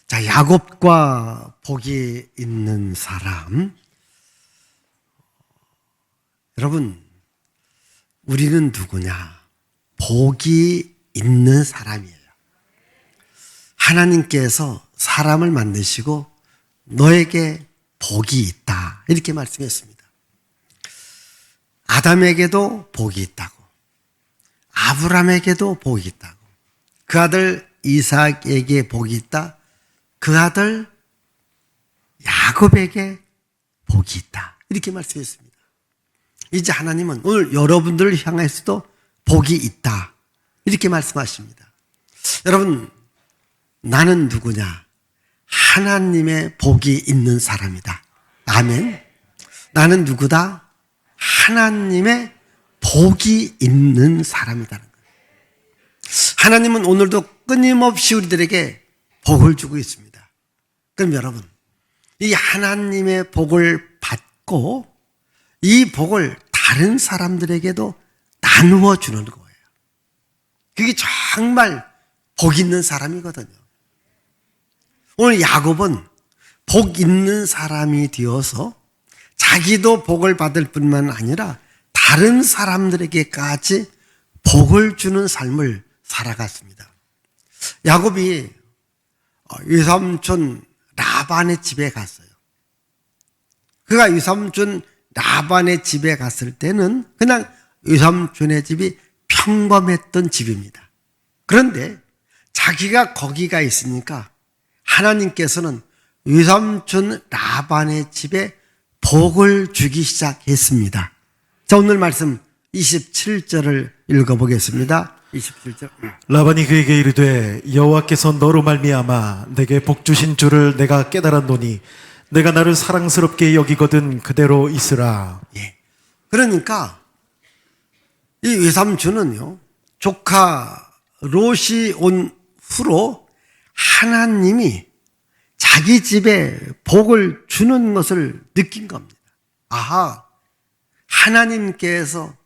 자, 야곱과 복이 있는 사람. 여러분, 우리는 누구냐? 복이 있는 사람이에요. 하나님께서 사람을 만드시고 너에게 복이 있다, 이렇게 말씀했습니다. 아담에게도 복이 있다고, 아브라함에게도 복이 있다고, 그 아들 이삭에게 복이 있다, 그 아들 야곱에게 복이 있다, 이렇게 말씀했습니다. 이제 하나님은 오늘 여러분들을 향해서도 복이 있다, 이렇게 말씀하십니다. 여러분, 나는 누구냐? 하나님의 복이 있는 사람이다. 아멘. 나는 누구다? 하나님의 복이 있는 사람이다는 거예요. 하나님은 오늘도 끊임없이 우리들에게 복을 주고 있습니다. 그럼 여러분, 이 하나님의 복을 받고 이 복을 다른 사람들에게도 나누어 주는 거예요. 그게 정말 복 있는 사람이거든요. 오늘 야곱은 복 있는 사람이 되어서 자기도 복을 받을 뿐만 아니라 다른 사람들에게까지 복을 주는 삶을 살아갔습니다. 야곱이 외삼촌 라반의 집에 갔어요. 그가 외삼촌 라반의 집에 갔을 때는 그냥 외삼촌의 집이 평범했던 집입니다. 그런데 자기가 거기가 있으니까 하나님께서는 외삼촌 라반의 집에 복을 주기 시작했습니다. 자, 오늘 말씀 27절을 읽어보겠습니다. 27절. 라반이 그에게 이르되 여호와께서 너로 말미암아 내게 복 주신 줄을 내가 깨달았노니 내가 나를 사랑스럽게 여기거든 그대로 있으라. 예. 그러니까 이 외삼촌은요, 조카 롯이 온 후로 하나님이 자기 집에 복을 주는 것을 느낀 겁니다. 아하, 하나님께서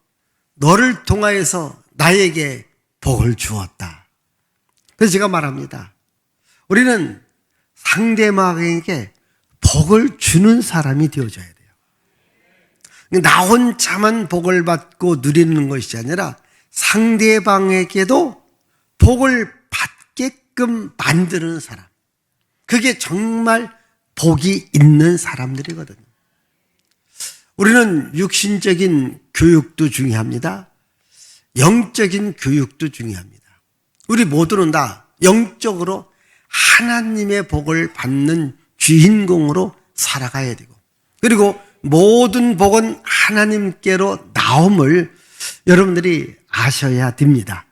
너를 통하여서 나에게 복을 주었다. 그래서 제가 말합니다. 우리는 상대방에게 복을 주는 사람이 되어줘야 돼요. 나 혼자만 복을 받고 누리는 것이 아니라 상대방에게도 복을 받게끔 만드는 사람. 그게 정말 복이 있는 사람들이거든요. 우리는 육신적인 교육도 중요합니다. 영적인 교육도 중요합니다. 우리 모두는 다 영적으로 하나님의 복을 받는 주인공으로 살아가야 되고, 그리고 모든 복은 하나님께로 나옴을 여러분들이 아셔야 됩니다.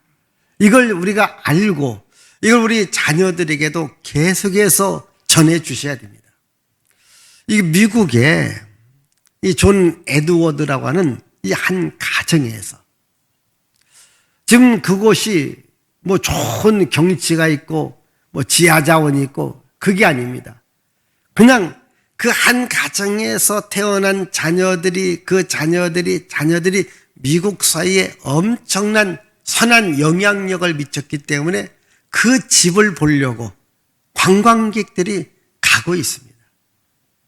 이걸 우리가 알고 이걸 우리 자녀들에게도 계속해서 전해 주셔야 됩니다. 이 미국의 이 존 에드워드라고 하는 이 한 가정에서 지금 그곳이 뭐 좋은 경치가 있고 뭐 지하자원이 있고 그게 아닙니다. 그냥 그 한 가정에서 태어난 자녀들이 미국 사회에 엄청난 선한 영향력을 미쳤기 때문에 그 집을 보려고 관광객들이 가고 있습니다.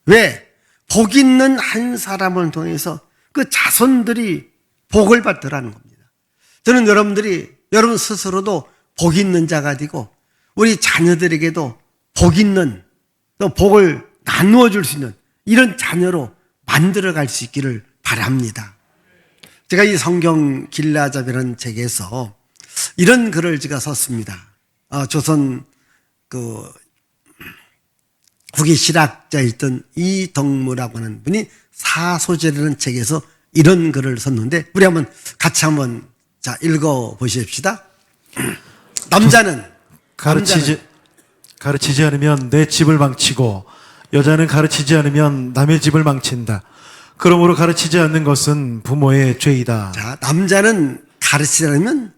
왜? 복 있는 한 사람을 통해서 그 자손들이 복을 받더라는 겁니다. 저는 여러분 스스로도 복 있는 자가 되고 우리 자녀들에게도 복 있는, 또 복을 나누어 줄 수 있는 이런 자녀로 만들어 갈 수 있기를 바랍니다. 제가 이 성경 길라잡이라는 책에서 이런 글을 제가 썼습니다. 조선 국의 실학자였던 이덕무라고 하는 분이 사소제라는 책에서 이런 글을 썼는데 우리 같이 한번 읽어 보십시다. 남자는 가르치지 않으면 내 집을 망치고 여자는 가르치지 않으면 남의 집을 망친다. 그러므로 가르치지 않는 것은 부모의 죄이다. 자, 남자는 가르치지 않으면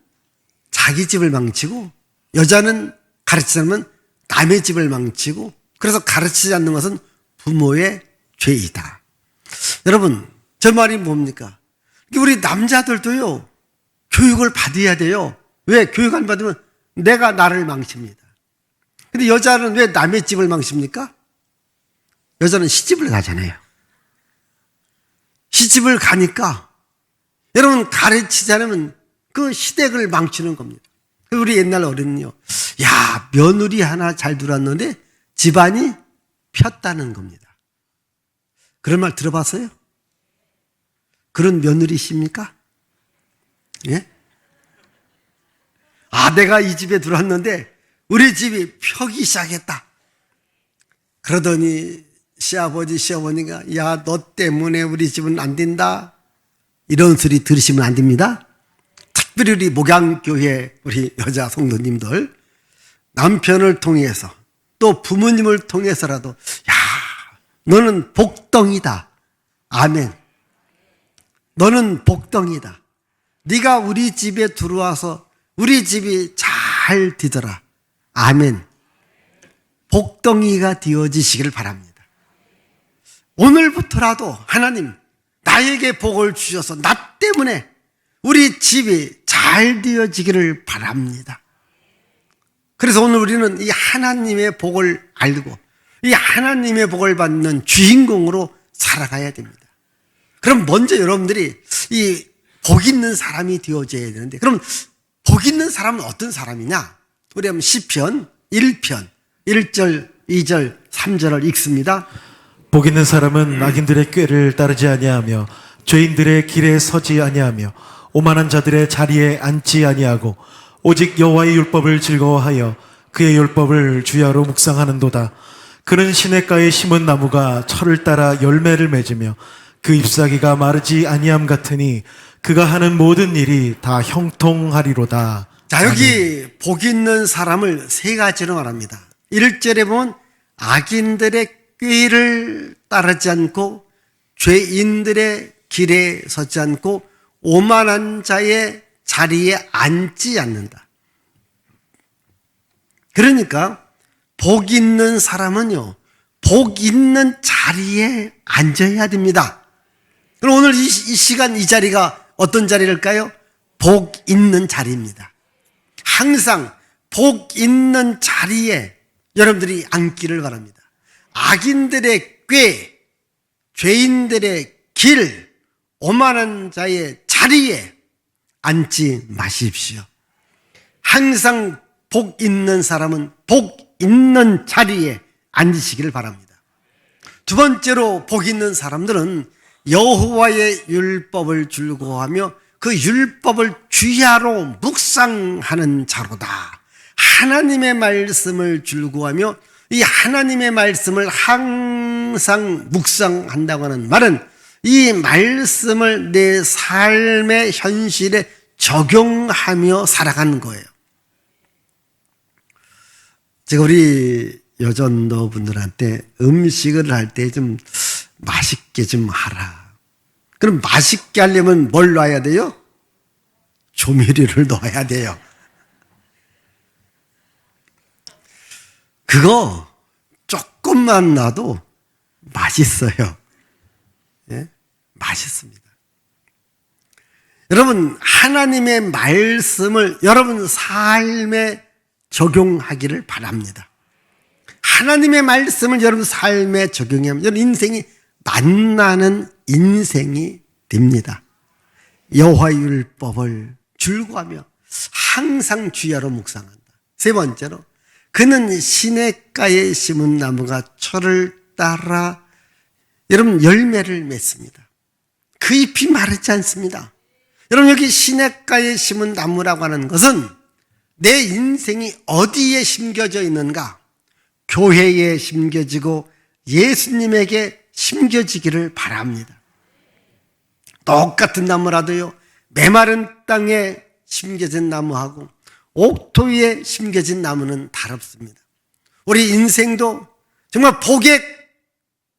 자기 집을 망치고 여자는 가르치지 않으면 남의 집을 망치고, 그래서 가르치지 않는 것은 부모의 죄이다. 여러분, 저 말이 뭡니까? 우리 남자들도요 교육을 받아야 돼요. 왜? 교육 안 받으면 내가 나를 망칩니다. 근데 여자는 왜 남의 집을 망칩니까? 여자는 시집을 가잖아요. 시집을 가니까 여러분 가르치지 않으면 그 시댁을 망치는 겁니다. 우리 옛날 어른은요, 야, 며느리 하나 잘 들어왔는데 집안이 폈다는 겁니다. 그런 말 들어봤어요? 그런 며느리십니까? 예? 아, 내가 이 집에 들어왔는데 우리 집이 펴기 시작했다. 그러더니 시아버지, 시어머니가 야, 너 때문에 우리 집은 안 된다. 이런 소리 들으시면 안 됩니다. 특별히 우리 목양교회 우리 여자 성도님들 남편을 통해서 또 부모님을 통해서라도 야, 너는 복덩이다. 아멘. 너는 복덩이다. 네가 우리 집에 들어와서 우리 집이 잘 되더라. 아멘. 복덩이가 되어지시길 바랍니다. 오늘부터라도 하나님 나에게 복을 주셔서 나 때문에 우리 집이 잘 되어지기를 바랍니다. 그래서 오늘 우리는 이 하나님의 복을 알고 이 하나님의 복을 받는 주인공으로 살아가야 됩니다. 그럼 먼저 여러분들이 이 복 있는 사람이 되어져야 되는데, 그럼 복 있는 사람은 어떤 사람이냐? 우리 한번 시편 1편 1절 2절 3절을 읽습니다. 복 있는 사람은 악인들의 꾀를 따르지 아니하며 죄인들의 길에 서지 아니하며 오만한 자들의 자리에 앉지 아니하고 오직 여호와의 율법을 즐거워하여 그의 율법을 주야로 묵상하는도다. 그는 시냇가에 심은 나무가 철을 따라 열매를 맺으며 그 잎사귀가 마르지 아니함 같으니 그가 하는 모든 일이 다 형통하리로다. 자, 여기 복 있는 사람을 세 가지로 말합니다. 1절에 보면 악인들의 꾀를 따르지 않고 죄인들의 길에 서지 않고 오만한 자의 자리에 앉지 않는다. 그러니까 복 있는 사람은요, 복 있는 자리에 앉아야 됩니다. 그럼 오늘 이 시간 이 자리가 어떤 자리일까요? 복 있는 자리입니다. 항상 복 있는 자리에 여러분들이 앉기를 바랍니다. 악인들의 꾀, 죄인들의 길, 오만한 자의 자리에 앉지 마십시오. 항상 복 있는 사람은 복 있는 자리에 앉으시기를 바랍니다. 두 번째로 복 있는 사람들은 여호와의 율법을 즐거워하며 그 율법을 주야로 묵상하는 자로다. 하나님의 말씀을 즐거워하며 이 하나님의 말씀을 항상 묵상한다고 하는 말은 이 말씀을 내 삶의 현실에 적용하며 살아가는 거예요. 제가 우리 여전도 분들한테 음식을 할 때 좀 맛있게 좀 하라. 그럼 맛있게 하려면 뭘 넣어야 돼요? 조미료를 넣어야 돼요. 그거 조금만 놔도 맛있어요. 예? 맛있습니다. 여러분, 하나님의 말씀을 여러분 삶에 적용하기를 바랍니다. 하나님의 말씀을 여러분 삶에 적용하면 여러분 인생이 만나는 인생이 됩니다. 여호와의 율법을 즐거워하며 항상 주야로 묵상한다. 세 번째로 그는 시냇가에 심은 나무가 철을 따라 여러분 열매를 맺습니다. 그 잎이 마르지 않습니다. 여러분 여기 시냇가에 심은 나무라고 하는 것은 내 인생이 어디에 심겨져 있는가? 교회에 심겨지고 예수님에게 심겨지기를 바랍니다. 똑같은 나무라도요, 메마른 땅에 심겨진 나무하고 옥토 위에 심겨진 나무는 다릅니다. 우리 인생도 정말 복의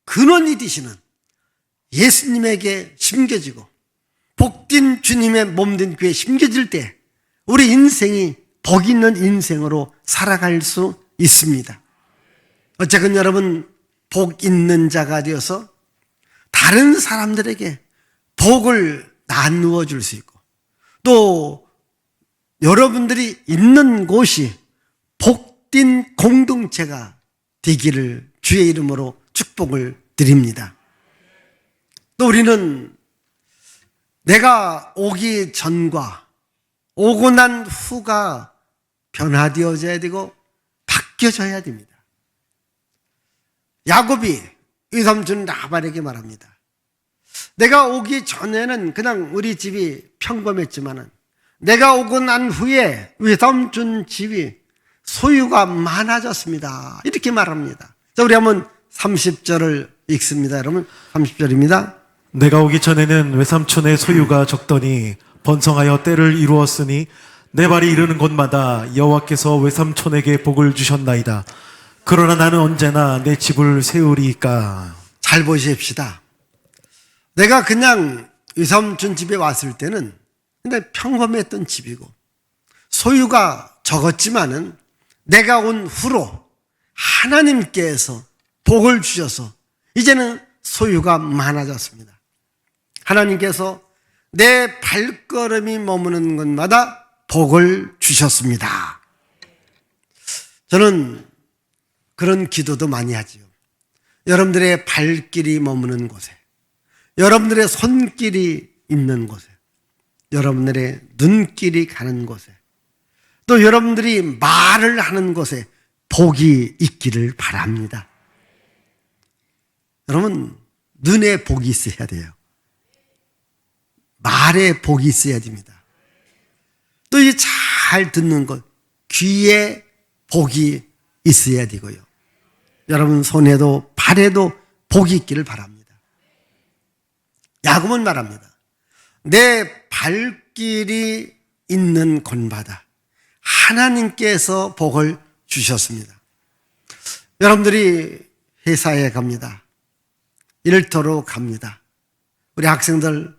근원이 되시는 예수님에게 심겨지고 복된 주님의 몸된 귀에 심겨질 때 우리 인생이 복 있는 인생으로 살아갈 수 있습니다. 어쨌든 여러분 복 있는 자가 되어서 다른 사람들에게 복을 나누어 줄 수 있고 또 여러분들이 있는 곳이 복된 공동체가 되기를 주의 이름으로 축복을 드립니다. 또 우리는 내가 오기 전과 오고 난 후가 변화되어져야 되고 바뀌어져야 됩니다. 야곱이 외삼촌 라반에게 말합니다. 내가 오기 전에는 그냥 우리 집이 평범했지만은 내가 오고 난 후에 외삼촌 집이 소유가 많아졌습니다. 이렇게 말합니다. 자, 우리 한번 30절을 읽습니다. 여러분, 30절입니다. 내가 오기 전에는 외삼촌의 소유가 적더니 번성하여 때를 이루었으니 내 발이 이르는 곳마다 여호와께서 외삼촌에게 복을 주셨나이다. 그러나 나는 언제나 내 집을 세우리이까. 잘 보십시다. 내가 그냥 외삼촌 집에 왔을 때는 근데 평범했던 집이고 소유가 적었지만은 내가 온 후로 하나님께서 복을 주셔서 이제는 소유가 많아졌습니다. 하나님께서 내 발걸음이 머무는 곳마다 복을 주셨습니다. 저는 그런 기도도 많이 하지요. 여러분들의 발길이 머무는 곳에, 여러분들의 손길이 있는 곳에, 여러분들의 눈길이 가는 곳에, 또 여러분들이 말을 하는 곳에 복이 있기를 바랍니다. 여러분, 눈에 복이 있어야 돼요. 말에 복이 있어야 됩니다. 또 이 잘 듣는 것, 귀에 복이 있어야 되고요. 여러분 손에도 발에도 복이 있기를 바랍니다. 야곱은 말합니다. 내 발길이 있는 곳마다 하나님께서 복을 주셨습니다. 여러분들이 회사에 갑니다. 일터로 갑니다. 우리 학생들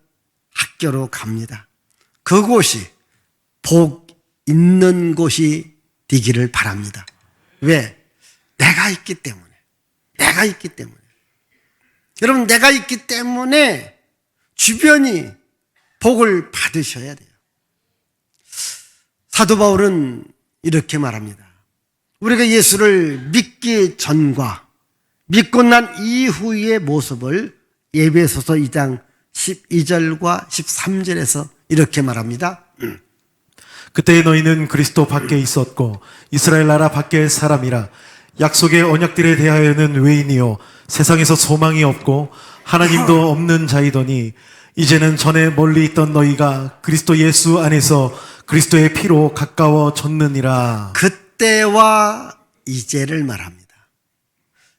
학교로 갑니다. 그곳이 복 있는 곳이 되기를 바랍니다. 왜? 내가 있기 때문에. 내가 있기 때문에. 여러분, 내가 있기 때문에 주변이 복을 받으셔야 돼요. 사도 바울은 이렇게 말합니다. 우리가 예수를 믿기 전과 믿고 난 이후의 모습을 에베소서 2장 12절과 13절에서 이렇게 말합니다. 그때 너희는 그리스도 밖에 있었고 이스라엘 나라 밖의 사람이라 약속의 언약들에 대하여는 외인이요 세상에서 소망이 없고 하나님도 없는 자이더니 이제는 전에 멀리 있던 너희가 그리스도 예수 안에서 그리스도의 피로 가까워졌느니라. 그때와 이제를 말합니다.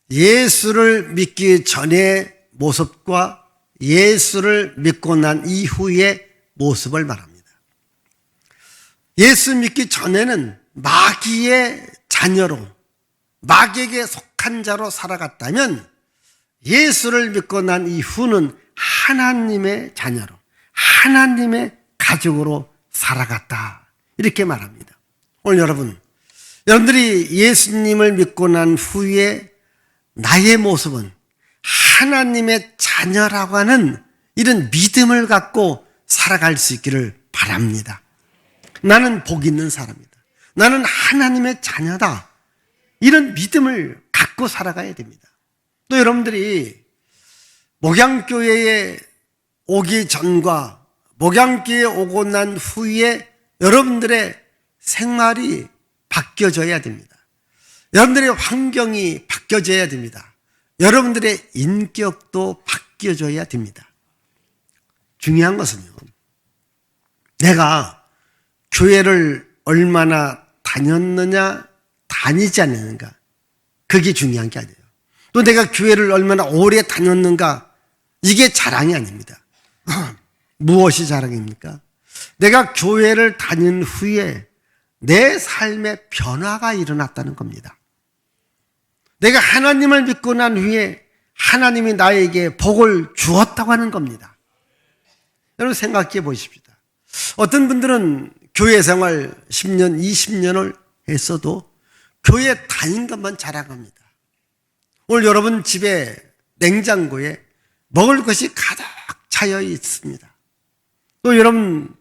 예수를 믿기 전의 모습과 예수를 믿고 난 이후의 모습을 말합니다. 예수 믿기 전에는 마귀의 자녀로, 마귀에게 속한 자로 살아갔다면 예수를 믿고 난 이후는 하나님의 자녀로, 하나님의 가족으로 살아갔다. 이렇게 말합니다. 오늘 여러분들이 예수님을 믿고 난 후에 나의 모습은 하나님의 자녀라고 하는 이런 믿음을 갖고 살아갈 수 있기를 바랍니다. 나는 복 있는 사람이다. 나는 하나님의 자녀다. 이런 믿음을 갖고 살아가야 됩니다. 또 여러분들이 목양교회에 오기 전과 목양교회에 오고 난 후에 여러분들의 생활이 바뀌어져야 됩니다. 여러분들의 환경이 바뀌어져야 됩니다. 여러분들의 인격도 바뀌어져야 됩니다. 중요한 것은요, 내가 교회를 얼마나 다녔느냐, 다니지 않느냐, 그게 중요한 게 아니에요. 또 내가 교회를 얼마나 오래 다녔는가, 이게 자랑이 아닙니다. 무엇이 자랑입니까? 내가 교회를 다닌 후에 내 삶에 변화가 일어났다는 겁니다. 내가 하나님을 믿고 난 후에 하나님이 나에게 복을 주었다고 하는 겁니다. 여러분 생각해 보십시오. 어떤 분들은 교회 생활 10년, 20년을 했어도 교회 다닌 것만 자랑합니다. 오늘 여러분 집에 냉장고에 먹을 것이 가득 차여 있습니다. 또 여러분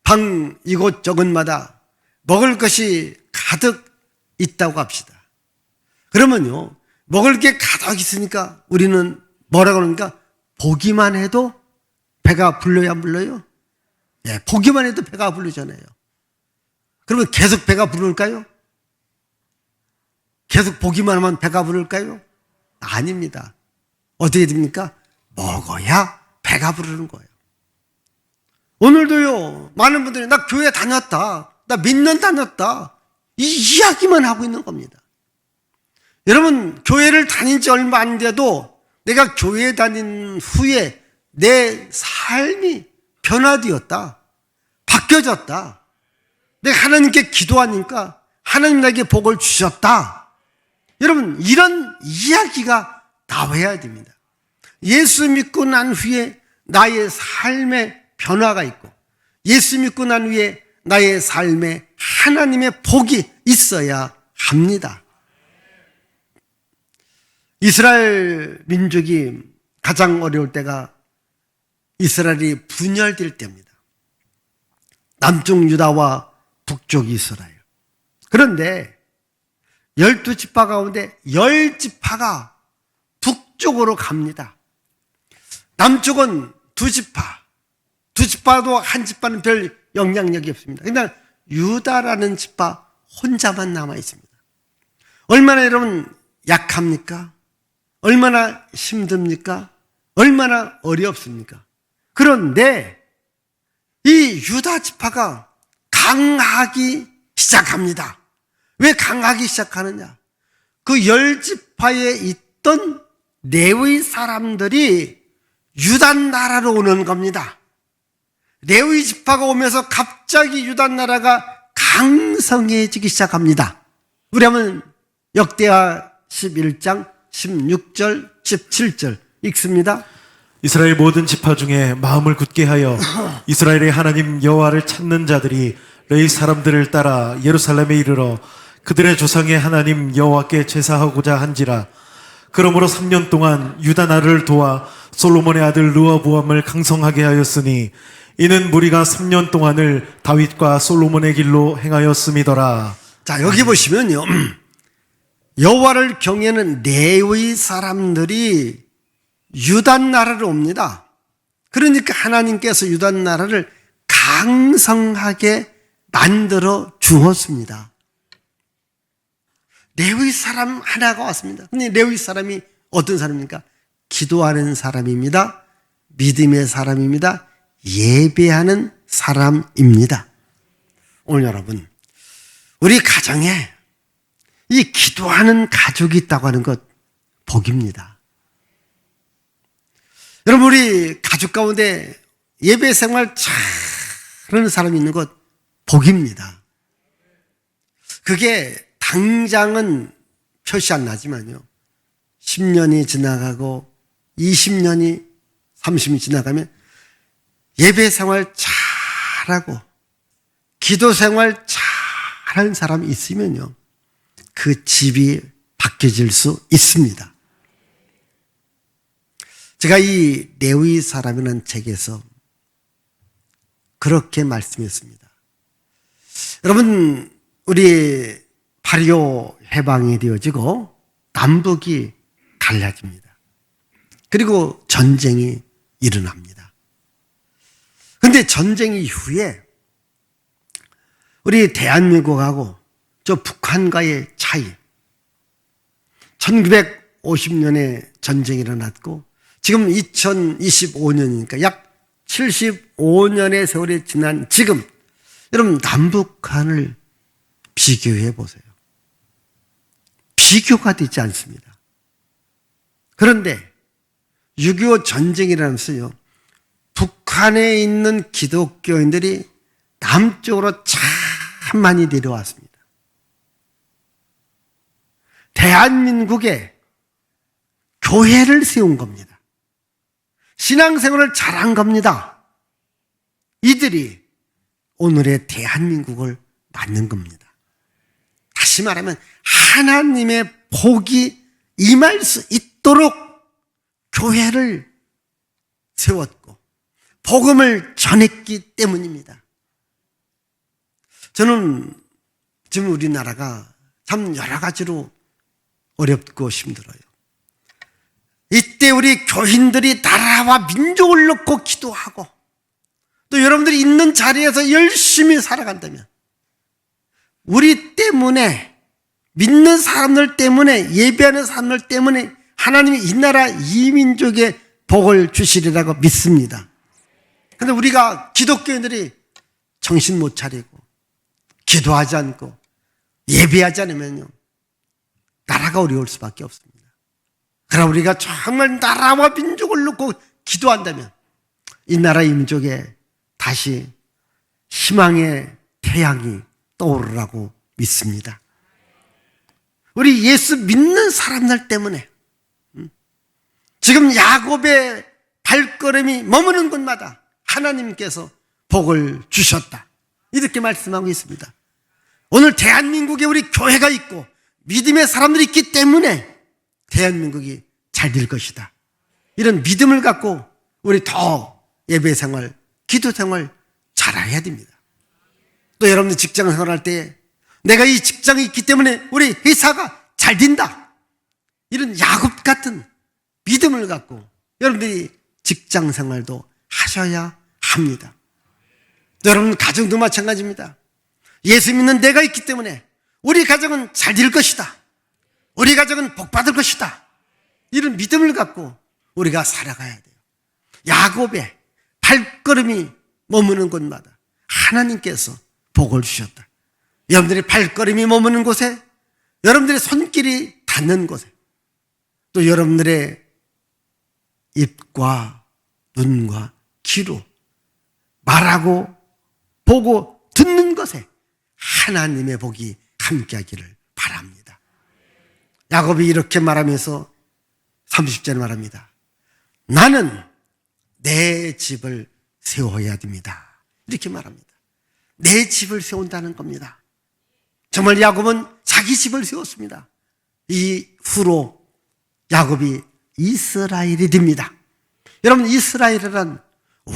방 이곳저곳마다 먹을 것이 가득 있다고 합시다. 그러면요, 먹을 게 가득 있으니까 우리는 뭐라고 그러니까 보기만 해도 배가 불러야 안 불러요? 예, 보기만 해도 배가 부르잖아요. 그러면 계속 배가 부를까요? 계속 보기만 하면 배가 부를까요? 아닙니다. 어떻게 됩니까? 먹어야 배가 부르는 거예요. 오늘도요, 많은 분들이 나 교회 다녔다, 나 몇 년 다녔다, 이 이야기만 하고 있는 겁니다. 여러분, 교회를 다닌 지 얼마 안 돼도 내가 교회 다닌 후에 내 삶이 변화되었다, 바뀌어졌다, 내가 하나님께 기도하니까 하나님 나에게 복을 주셨다. 여러분, 이런 이야기가 나와야 됩니다. 예수 믿고 난 후에 나의 삶에 변화가 있고, 예수 믿고 난 후에 나의 삶에 하나님의 복이 있어야 합니다. 이스라엘 민족이 가장 어려울 때가 이스라엘이 분열될 때입니다. 남쪽 유다와 북쪽 이스라엘. 그런데 12지파 가운데 10지파가 북쪽으로 갑니다. 남쪽은 2지파, 2지파도 한 지파는 별 영향력이 없습니다. 그냥 유다라는 지파 혼자만 남아 있습니다. 얼마나 여러분 약합니까? 얼마나 힘듭니까? 얼마나 어렵습니까? 그런데 이 유다 지파가 강하기 시작합니다. 왜 강하기 시작하느냐? 그 10지파에 있던 레위 사람들이 유다 나라로 오는 겁니다. 레위 지파가 오면서 갑자기 유다 나라가 강성해지기 시작합니다. 우리 한번 역대하 11장 16절 17절 읽습니다. 이스라엘 모든 지파 중에 마음을 굳게 하여 이스라엘의 하나님 여호와를 찾는 자들이 레위 사람들을 따라 예루살렘에 이르러 그들의 조상의 하나님 여호와께 제사하고자 한지라. 그러므로 3년 동안 유다 나라를 도와 솔로몬의 아들 르호보암을 강성하게 하였으니 이는 무리가 3년 동안을 다윗과 솔로몬의 길로 행하였음이더라. 자, 여기 보시면요, 여호와를 경외하는 레위 사람들이 유다 나라로 옵니다. 그러니까 하나님께서 유다 나라를 강성하게 만들어 주었습니다. 레위 사람 하나가 왔습니다. 근데 레위 사람이 어떤 사람입니까? 기도하는 사람입니다. 믿음의 사람입니다. 예배하는 사람입니다. 오늘 여러분, 우리 가정에 이 기도하는 가족이 있다고 하는 것 복입니다. 여러분, 우리 가족 가운데 예배 생활 잘하는 사람이 있는 것 복입니다. 그게 당장은 표시 안 나지만요, 10년이 지나가고 20년이 30년이 지나가면 예배 생활 잘하고 기도 생활 잘하는 사람이 있으면요, 그 집이 바뀌어질 수 있습니다. 제가 이 레위 사람이라는 책에서 그렇게 말씀했습니다. 여러분, 우리 8.25 해방이 되어지고 남북이 갈라집니다. 그리고 전쟁이 일어납니다. 그런데 전쟁 이후에 우리 대한민국하고 저 북한과의 차이, 1950년에 전쟁이 일어났고 지금 2025년이니까 약 75년의 세월이 지난 지금, 여러분 남북한을 비교해 보세요. 비교가 되지 않습니다. 그런데 6.25 전쟁이 일어나면서요, 북한에 있는 기독교인들이 남쪽으로 참 많이 내려왔습니다. 대한민국에 교회를 세운 겁니다. 신앙생활을 잘한 겁니다. 이들이 오늘의 대한민국을 만든 겁니다. 다시 말하면 하나님의 복이 임할 수 있도록 교회를 세웠고 복음을 전했기 때문입니다. 저는 지금 우리나라가 참 여러 가지로 어렵고 힘들어요. 이때 우리 교인들이 나라와 민족을 놓고 기도하고 또 여러분들이 있는 자리에서 열심히 살아간다면 우리 때문에 믿는 사람들 때문에 예배하는 사람들 때문에 하나님이 이 나라 이 민족에 복을 주시리라고 믿습니다. 그런데 우리가 기독교인들이 정신 못 차리고 기도하지 않고 예배하지 않으면요 나라가 어려울 수밖에 없습니다. 그러나 우리가 정말 나라와 민족을 놓고 기도한다면 이 나라 이 민족에 다시 희망의 태양이 떠오르라고 믿습니다. 우리 예수 믿는 사람들 때문에 지금 야곱의 발걸음이 머무는 곳마다 하나님께서 복을 주셨다 이렇게 말씀하고 있습니다. 오늘 대한민국에 우리 교회가 있고 믿음의 사람들이 있기 때문에 대한민국이 잘 될 것이다. 이런 믿음을 갖고 우리 더 예배생활, 기도생활 잘해야 됩니다. 또 여러분들 직장 생활할 때 내가 이 직장이 있기 때문에 우리 회사가 잘 된다. 이런 야곱 같은 믿음을 갖고 여러분들이 직장 생활도 하셔야 합니다. 또 여러분 가정도 마찬가지입니다. 예수 믿는 내가 있기 때문에 우리 가정은 잘 될 것이다. 우리 가정은 복 받을 것이다. 이런 믿음을 갖고 우리가 살아가야 돼요. 야곱의 발걸음이 머무는 곳마다 하나님께서 복을 주셨다. 여러분들이 발걸음이 머무는 곳에 여러분들의 손길이 닿는 곳에 또 여러분들의 입과 눈과 귀로 말하고 보고 듣는 것에 하나님의 복이 함께하기를 바랍니다. 야곱이 이렇게 말하면서 30절에 말합니다. 나는 내 집을 세워야 됩니다. 이렇게 말합니다. 내 집을 세운다는 겁니다. 정말 야곱은 자기 집을 세웠습니다. 이후로 야곱이 이스라엘이 됩니다. 여러분 이스라엘이란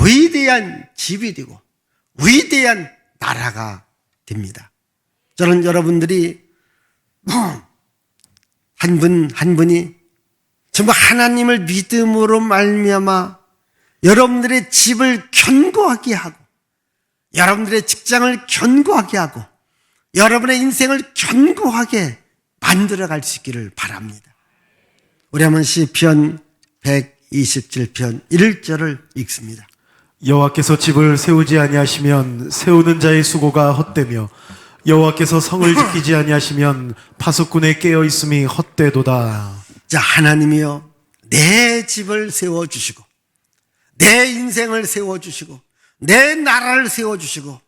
위대한 집이 되고 위대한 나라가 됩니다. 저는 여러분들이 한 분 한 분이 정말 하나님을 믿음으로 말미암아 여러분들의 집을 견고하게 하고 여러분들의 직장을 견고하게 하고 여러분의 인생을 견고하게 만들어갈 수 있기를 바랍니다. 우리 한번 시편 127편 1절을 읽습니다. 여호와께서 집을 세우지 아니하시면 세우는 자의 수고가 헛되며 여호와께서 성을 지키지 아니하시면 파수꾼의 깨어 있음이 헛되도다. 자, 하나님이여 내 집을 세워주시고 내 인생을 세워주시고 내 나라를 세워주시고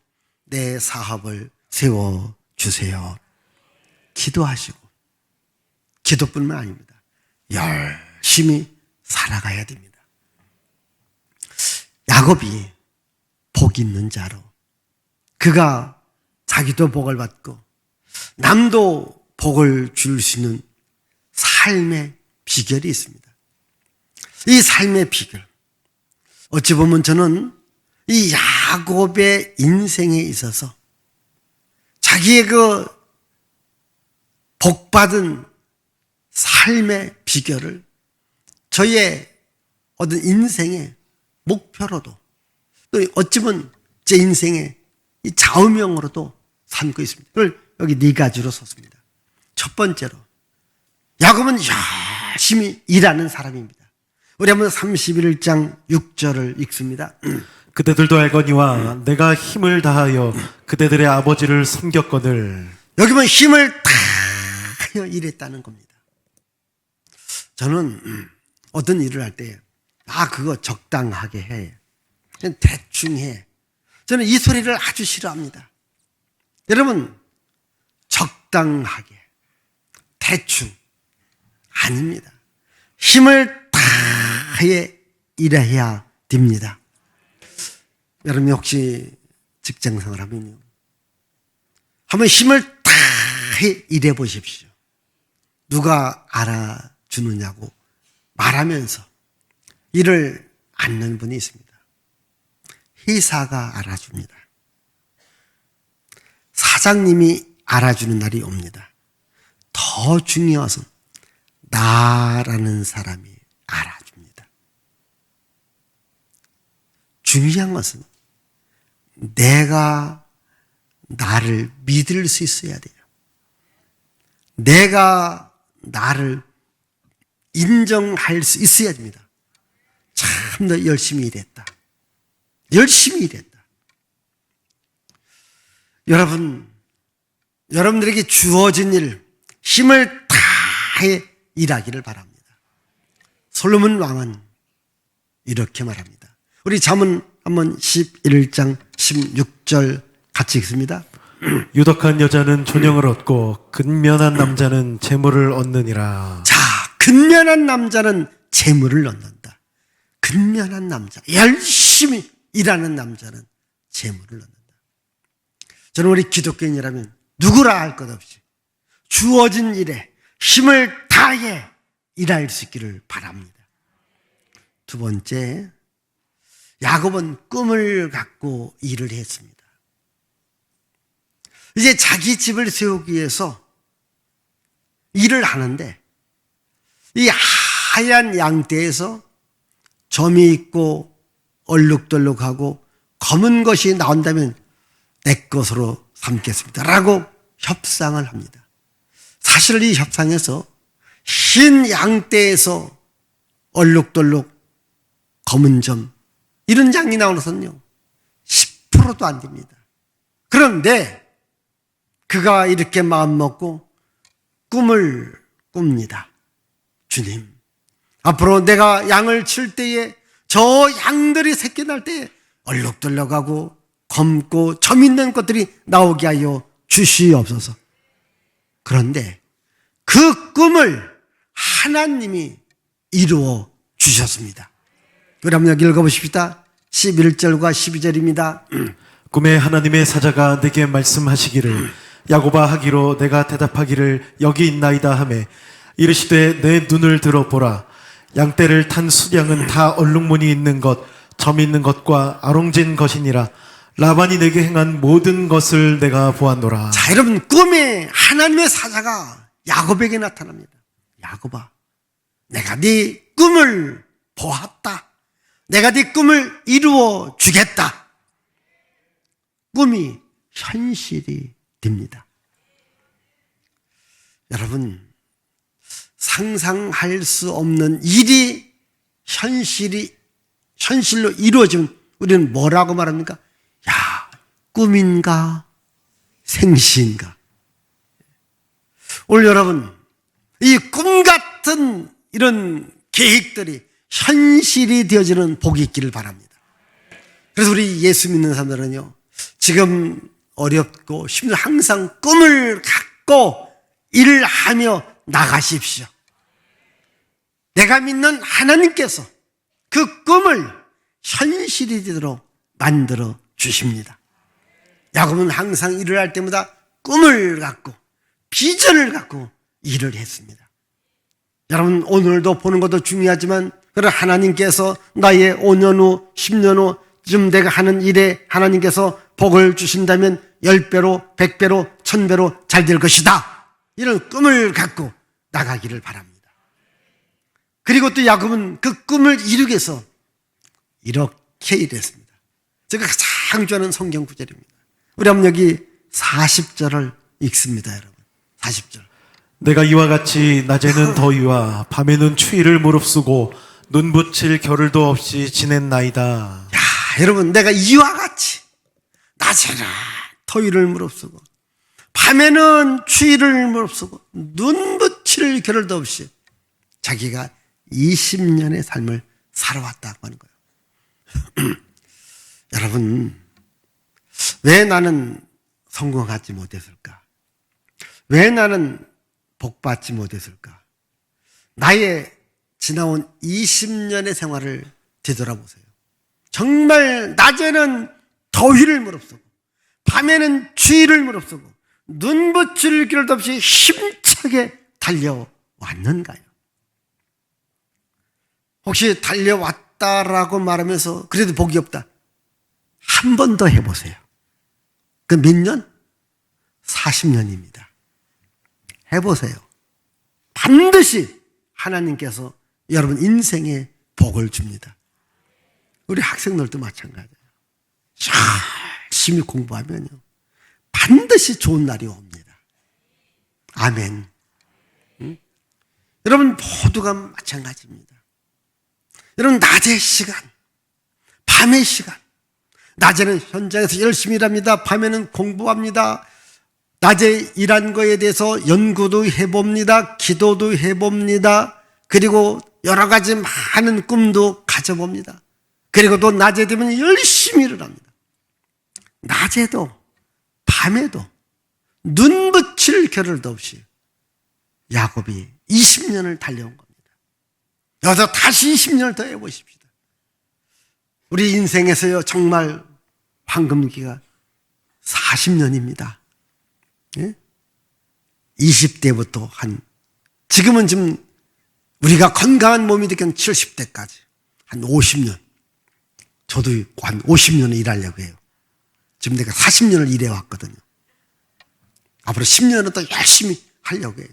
내 사업을 세워주세요. 기도하시고 기도뿐만 아닙니다. 열심히 살아가야 됩니다. 야곱이 복 있는 자로 그가 자기도 복을 받고 남도 복을 줄 수 있는 삶의 비결이 있습니다. 이 삶의 비결 어찌 보면 저는 이 야곱의 인생에 있어서 자기의 그 복받은 삶의 비결을 저의 어떤 인생의 목표로도 또 어찌 보면 제 인생의 이 좌우명으로도 삼고 있습니다. 그걸 여기 네 가지로 썼습니다. 첫 번째로 야곱은 열심히 일하는 사람입니다. 우리 한번 31장 6절을 읽습니다. 그대들도 알거니와 내가 힘을 다하여 그대들의 아버지를 섬겼거늘. 여기 보면 힘을 다하여 일했다는 겁니다. 저는 어떤 일을 할 때 그거 적당하게 해. 그냥 대충 해. 저는 이 소리를 아주 싫어합니다. 여러분 적당하게 대충 아닙니다. 힘을 다해 일해야 됩니다. 여러분 혹시 직장생활 하면요 한번 힘을 다해 일해 보십시오. 누가 알아주느냐고 말하면서 일을 않는 분이 있습니다. 회사가 알아줍니다. 사장님이 알아주는 날이 옵니다. 더 중요한 것은 나라는 사람이 알아줍니다. 중요한 것은 내가 나를 믿을 수 있어야 돼요. 내가 나를 인정할 수 있어야 됩니다. 참 더 열심히 일했다. 열심히 일했다. 여러분들에게 주어진 일, 힘을 다해 일하기를 바랍니다. 솔로몬 왕은 이렇게 말합니다. 우리 잠언 한번 11장 16절 같이 읽습니다. 유덕한 여자는 존영을 얻고 근면한 남자는 재물을 얻느니라. 자, 근면한 남자는 재물을 얻는다. 근면한 남자, 열심히 일하는 남자는 재물을 얻는다. 저는 우리 기독교인이라면 누구라 할 것 없이 주어진 일에 힘을 다해 일할 수 있기를 바랍니다. 두 번째, 야곱은 꿈을 갖고 일을 했습니다. 이제 자기 집을 세우기 위해서 일을 하는데 이 하얀 양떼에서 점이 있고 얼룩덜룩하고 검은 것이 나온다면 내 것으로 삼겠습니다 라고 협상을 합니다. 사실 이 협상에서 흰 양떼에서 얼룩덜룩 검은 점 이런 양이 나오는 것은요 10%도 안 됩니다. 그런데 그가 이렇게 마음먹고 꿈을 꿉니다. 주님, 앞으로 내가 양을 칠 때에 저 양들이 새끼 날 때에 얼룩덜룩하고 검고 점 있는 것들이 나오게 하여 주시옵소서. 그런데 그 꿈을 하나님이 이루어 주셨습니다. 우리 한번 여기 읽어보십시다. 11절과 12절입니다. 꿈에 하나님의 사자가 내게 말씀하시기를 야곱아 하기로 내가 대답하기를 여기 있나이다 하매 이르시되 내 눈을 들어보라. 양떼를 탄 수량은 다 얼룩무늬 있는 것, 점 있는 것과 아롱진 것이니라. 라반이 내게 행한 모든 것을 내가 보았노라. 자, 여러분, 꿈에 하나님의 사자가 야곱에게 나타납니다. 야곱아, 내가 네 꿈을 보았다. 내가 네 꿈을 이루어 주겠다. 꿈이 현실이 됩니다. 여러분, 상상할 수 없는 일이 현실로 이루어지면 우리는 뭐라고 말합니까? 야, 꿈인가 생시인가? 오늘 여러분, 이 꿈 같은 이런 계획들이 현실이 되어지는 복이 있기를 바랍니다. 그래서 우리 예수 믿는 사람들은요, 지금 어렵고 힘들어 항상 꿈을 갖고 일을 하며 나가십시오. 내가 믿는 하나님께서 그 꿈을 현실이 되도록 만들어 주십니다. 야곱은 항상 일을 할 때마다 꿈을 갖고 비전을 갖고 일을 했습니다. 여러분, 오늘도 보는 것도 중요하지만 그러나 하나님께서 나의 5년 후 10년 후 지금 내가 하는 일에 하나님께서 복을 주신다면 10배로 100배로 1000배로 잘 될 것이다, 이런 꿈을 갖고 나가기를 바랍니다. 그리고 또 야곱은 그 꿈을 이루기 위해서 이렇게 일했습니다. 제가 가장 좋아하는 성경 구절입니다. 우리 한번 여기 40절을 읽습니다. 여러분, 40절. 내가 이와 같이 낮에는 더위와 밤에는 추위를 무릅쓰고 눈 붙일 겨를도 없이 지냈나이다. 야, 여러분, 내가 이와 같이 낮에는 더위를 무릅쓰고 밤에는 추위를 무릅쓰고 눈 붙일 겨를도 없이 자기가 20년의 삶을 살아왔다고 하는 거예요. 여러분, 왜 나는 성공하지 못했을까? 왜 나는 복받지 못했을까? 나의 지나온 20년의 생활을 되돌아보세요. 정말 낮에는 더위를 무릅쓰고 밤에는 추위를 무릅쓰고 눈 붙일 겨를도 없이 힘차게 달려왔는가요? 혹시 달려왔다라고 말하면서 그래도 복이 없다, 한 번 더 해보세요. 그 몇 년? 40년입니다. 해보세요. 반드시 하나님께서 여러분 인생에 복을 줍니다. 우리 학생들도 마찬가지예요. 열심히 공부하면요, 반드시 좋은 날이 옵니다. 아멘. 응? 여러분 모두가 마찬가지입니다. 여러분 낮의 시간, 밤의 시간, 낮에는 현장에서 열심히 일합니다. 밤에는 공부합니다. 낮에 일한 거에 대해서 연구도 해봅니다. 기도도 해봅니다. 그리고 여러 가지 많은 꿈도 가져봅니다. 그리고 또 낮에 되면 열심히 일합니다. 낮에도 밤에도 눈 붙일 겨를도 없이 야곱이 20년을 달려온 겁니다. 여기서 다시 20년을 더 해보십시다. 우리 인생에서요, 정말 황금기가 40년입니다. 예? 20대부터 지금은 지금 우리가 건강한 몸이 되긴 70대까지 한 50년. 저도 한 50년을 일하려고 해요. 지금 내가 40년을 일해왔거든요. 앞으로 10년은 더 열심히 하려고 해요.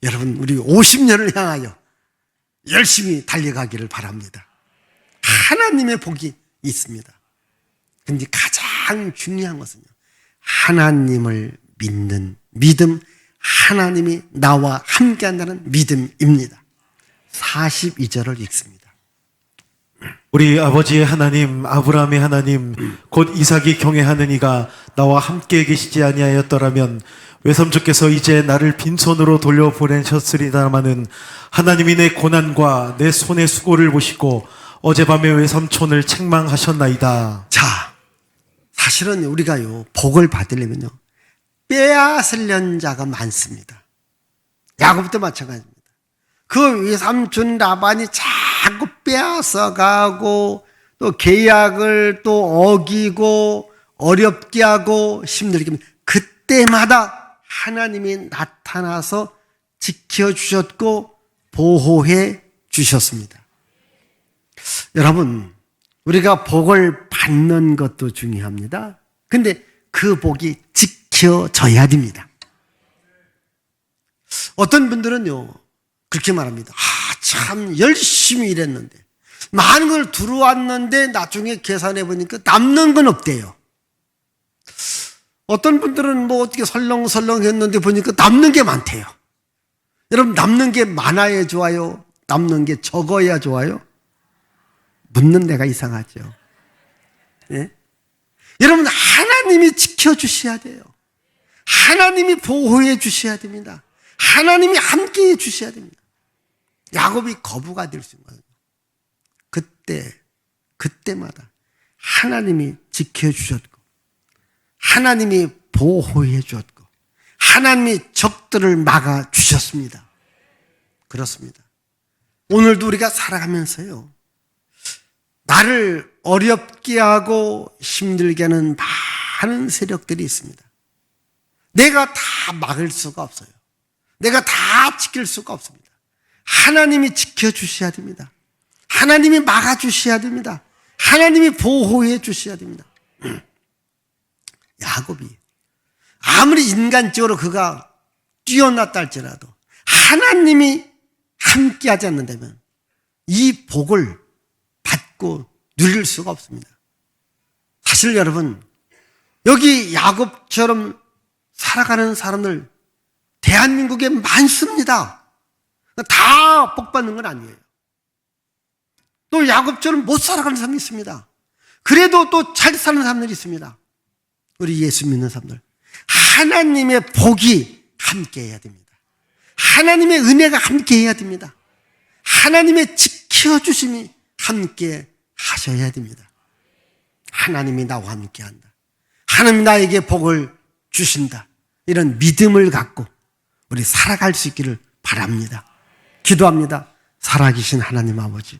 여러분, 우리 50년을 향하여 열심히 달려가기를 바랍니다. 하나님의 복이 있습니다. 근데 가장 중요한 것은요, 하나님을 믿는 믿음, 하나님이 나와 함께한다는 믿음입니다. 42절을 읽습니다. 우리 아버지의 하나님 아브라함의 하나님 곧 이삭이 경외하는 이가 나와 함께 계시지 아니하였더라면 외삼촌께서 이제 나를 빈손으로 돌려보내셨으리다마는 하나님이 내 고난과 내 손의 수고를 보시고 어젯밤에 외삼촌을 책망하셨나이다. 자, 사실은 우리가요, 복을 받으려면요, 빼앗으려는 자가 많습니다. 야곱도 마찬가지입니다. 그 외삼촌 라반이 자꾸 빼앗아가고 또 계약을 또 어기고 어렵게 하고 힘들게 하면 그때마다 하나님이 나타나서 지켜주셨고 보호해 주셨습니다. 여러분, 우리가 복을 받는 것도 중요합니다. 근데 그 복이 지켜져야 됩니다. 어떤 분들은요, 그렇게 말합니다. 참 열심히 일했는데 많은 걸 들어왔는데 나중에 계산해 보니까 남는 건 없대요. 어떤 분들은 뭐 어떻게 설렁설렁 했는데 보니까 남는 게 많대요. 여러분, 남는 게 많아야 좋아요? 남는 게 적어야 좋아요? 묻는 데가 이상하죠. 예? 여러분, 하나님이 지켜주셔야 돼요. 하나님이 보호해 주셔야 됩니다. 하나님이 함께해 주셔야 됩니다. 야곱이 거부가 될 수 있는 거예요. 그때마다 하나님이 지켜주셨고 하나님이 보호해 주었고 하나님이 적들을 막아주셨습니다. 그렇습니다. 오늘도 우리가 살아가면서요, 나를 어렵게 하고 힘들게 하는 많은 세력들이 있습니다. 내가 다 막을 수가 없어요. 내가 다 지킬 수가 없습니다. 하나님이 지켜주셔야 됩니다. 하나님이 막아주셔야 됩니다. 하나님이 보호해 주셔야 됩니다. 야곱이 아무리 인간적으로 그가 뛰어났다 할지라도 하나님이 함께하지 않는다면 이 복을 받고 누릴 수가 없습니다. 사실 여러분, 여기 야곱처럼 살아가는 사람들 대한민국에 많습니다. 다 복 받는 건 아니에요. 또 야곱처럼 못 살아가는 사람이 있습니다. 그래도 또 잘 사는 사람들이 있습니다. 우리 예수 믿는 사람들, 하나님의 복이 함께해야 됩니다. 하나님의 은혜가 함께해야 됩니다. 하나님의 지켜주심이 함께 하셔야 됩니다. 하나님이 나와 함께한다. 하나님이 나에게 복을 주신다. 이런 믿음을 갖고 우리 살아갈 수 있기를 바랍니다. 기도합니다. 살아계신 하나님 아버지,